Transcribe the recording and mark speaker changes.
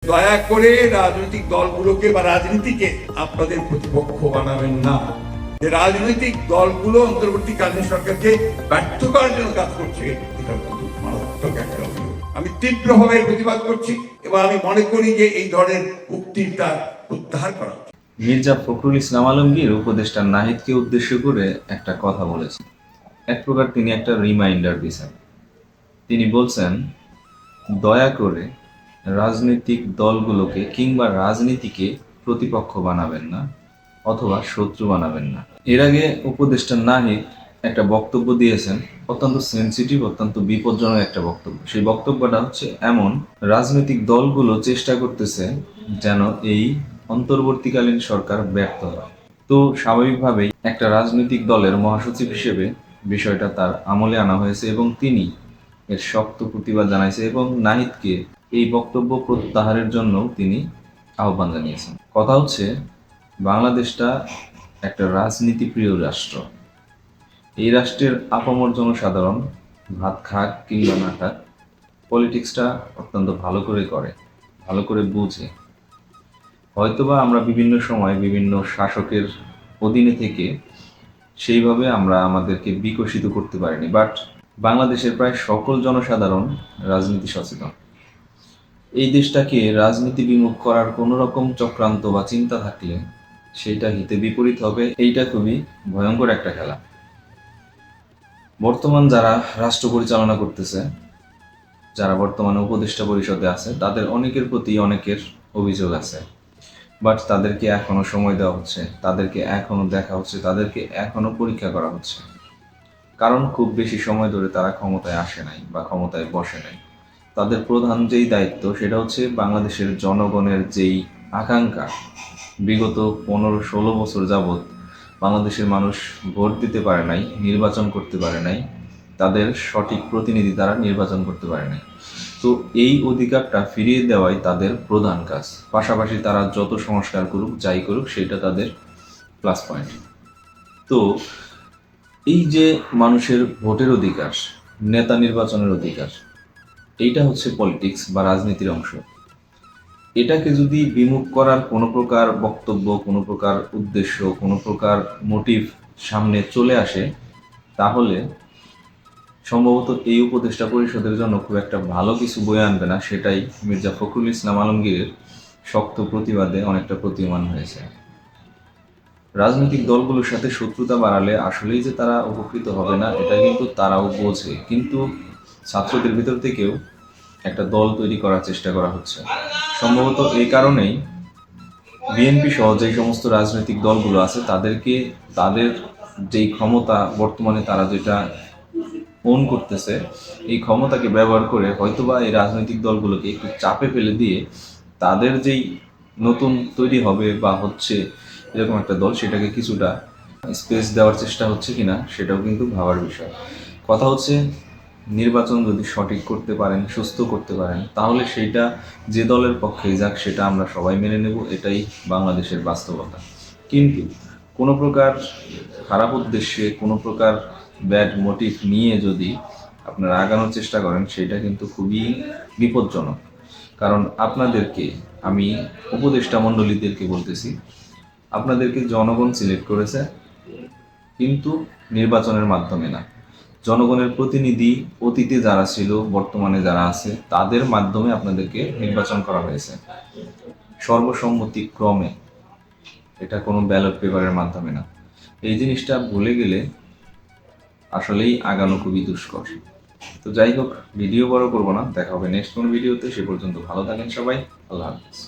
Speaker 1: দয়া করে রাজনৈতিক দলগুলোকে বা রাজনীতিকে আপনাদের প্রতিপক্ষ বানাবেন না। যে রাজনৈতিক দলগুলো অন্তর্বর্তীকালীন সরকারকে ব্যর্থ করার জন্য কাজ করছে, এটা খুব মারাত্মক একটা অভিযোগ। আমি তীব্রভাবে প্রতিবাদ করছি এবং আমি মনে করি যে এই ধরনের উক্তিটা প্রত্যাহার করা উচিত।
Speaker 2: মির্জা ফখরুল ইসলাম আলমগীর উপদেষ্টা নাহিদকে উদ্দেশ্য করে একটা কথা বলেছেন। এক প্রকার তিনি একটা রিমাইন্ডার দিয়েছেন। তিনি বলছেন, দয়া করে রাজনৈতিক দলগুলোকে কিংবা রাজনীতিকে প্রতিপক্ষ বানাবেন না অথবা শত্রু বানাবেন না। এর আগে উপদেষ্টা নাহিদ একটা বক্তব্য দিয়েছেন, অত্যন্ত সেন্সিটিভ, অত্যন্ত বিপজ্জনক একটা বক্তব্য। সেই বক্তব্যটা হচ্ছে এমন, রাজনৈতিক দলগুলো চেষ্টা করতেছে যেন এই অন্তর্বর্তীকালীন সরকার ব্যর্থ হয়। তো স্বাভাবিকভাবেই একটা রাজনৈতিক দলের মহাসচিব হিসেবে বিষয়টা তার আমলে আনা হয়েছে এবং তিনি এর শক্ত প্রতিবাদ জানাইছে এবং নাহিদকে এই বক্তব্য প্রত্যাহারের জন্য তিনি আহ্বান জানিয়েছেন। কথা হচ্ছে, বাংলাদেশটা একটা রাজনীতিপ্রিয় রাষ্ট্র। এই রাষ্ট্রের আপামর জনসাধারণ ভাত খাক কিংবা না খাক, পলিটিক্সটা অত্যন্ত ভালো করে ভালো করে বুঝে। হয়তোবা আমরা বিভিন্ন সময় বিভিন্ন শাসকের অধীনে থেকে সেইভাবে আমরা আমাদেরকে বিকশিত করতে পারিনি, বাট বাংলাদেশের প্রায় সকল জনসাধারণ রাজনীতি সচেতন। এই দেশটাকে রাজনীতি বিমুখ করার কোনো রকম চক্রান্ত বা চিন্তা থাকলে সেইটা হিতে বিপরীত হবে। এইটা খুবই ভয়ঙ্কর একটা খেলা। বর্তমান যারা রাষ্ট্র পরিচালনা করতেছে, যারা বর্তমানে উপদেষ্টা পরিষদে আছে, তাদের অনেকের প্রতি অনেকের অভিযোগ আছে, বাট তাদেরকে এখনো সময় দেওয়া হচ্ছে, তাদেরকে এখনো দেখা হচ্ছে, তাদেরকে এখনো পরীক্ষা করা হচ্ছে। কারণ খুব বেশি সময় ধরে তারা ক্ষমতায় আসে নাই বা ক্ষমতায় বসে নাই। তাদের প্রধান যেই দায়িত্ব সেটা হচ্ছে বাংলাদেশের জনগণের যেই আকাঙ্ক্ষা, বিগত 15-16 বছর যাবৎ বাংলাদেশের মানুষ ভোট দিতে পারে নাই, নির্বাচন করতে পারে নাই, তাদের সঠিক প্রতিনিধি তারা নির্বাচন করতে পারে নাই। তো এই অধিকারটা ফিরিয়ে দেওয়াই তাদের প্রধান কাজ। পাশাপাশি তারা যত সংস্কার করুক, যাই করুক, সেটা তাদের প্লাস পয়েন্ট। তো এই যে মানুষের ভোটের অধিকার, নেতা নির্বাচনের অধিকার, এইটা হচ্ছে পলিটিক্স বা রাজনীতির অংশ। এটাকে যদি বিমুখ করার কোনো প্রকার বক্তব্য, কোনো প্রকার উদ্দেশ্য, কোনো প্রকার মোটিভ সামনে চলে আসে, তাহলে সম্ভবত এই উপদেষ্টা পরিষদের জন্য খুব একটা ভালো কিছু বয়ে আনবে না। সেটাই মির্জা ফখরুল ইসলাম আলমগীরের শক্ত প্রতিবাদে অনেকটা প্রতীয়মান হয়েছে। রাজনৈতিক দলগুলোর সাথে শত্রুতা বাড়ালে আসলেই যে তারা উপকৃত হবে না, এটা কিন্তু তারাও বোঝে। কিন্তু ছাত্রদের ভিতর থেকেও একটা দল তৈরি করার চেষ্টা করা হচ্ছে। সম্ভবত এই কারণেই বিএনপি সহ যে সমস্ত রাজনৈতিক দলগুলো আছে, তাদেরকে তাদের যেই ক্ষমতা বর্তমানে তারা যেটা ওন করতেছে, এই ক্ষমতাকে ব্যবহার করে হয়তোবা এই রাজনৈতিক দলগুলোকে একটু চাপে ফেলে দিয়ে তাদের যেই নতুন তৈরি হবে বা হচ্ছে এরকম একটা দল, সেটাকে কিছুটা স্পেস দেওয়ার চেষ্টা হচ্ছে কিনা সেটাও কিন্তু ভাবার বিষয়। কথা হচ্ছে, নির্বাচন যদি সঠিক করতে পারেন, সুস্থ করতে পারেন, তাহলে সেইটা যে দলের পক্ষেই যাক সেটা আমরা সবাই মেনে নেব। এটাই বাংলাদেশের বাস্তবতা। কিন্তু কোনো প্রকার খারাপ উদ্দেশ্যে, কোনো প্রকার ব্যাড মোটিভ নিয়ে যদি আপনারা আগানোর চেষ্টা করেন, সেটা কিন্তু খুবই বিপজ্জনক। কারণ আপনাদেরকে, আমি উপদেষ্টা মণ্ডলীদেরকে বলতেছি, আপনাদেরকে জনগণ সিলেক্ট করেছে, কিন্তু নির্বাচনের মাধ্যমে না। জনগণের প্রতিনিধি অতীতে যারা ছিল, বর্তমানে যারা আছে, তাদের মাধ্যমে আপনাদেরকে নির্বাচন করা হয়েছে সর্বসম্মতিক্রমে। এটা কোনো ব্যালট পেপারের মাধ্যমে না। এই জিনিসটা ভুলে গেলে আসলেই আগানো খুবই দুষ্কর। তো যাই হোক, ভিডিও বড় করবো না, দেখা হবে নেক্সট কোনো ভিডিওতে। সে পর্যন্ত ভালো থাকেন সবাই। আল্লাহ হাফিজ।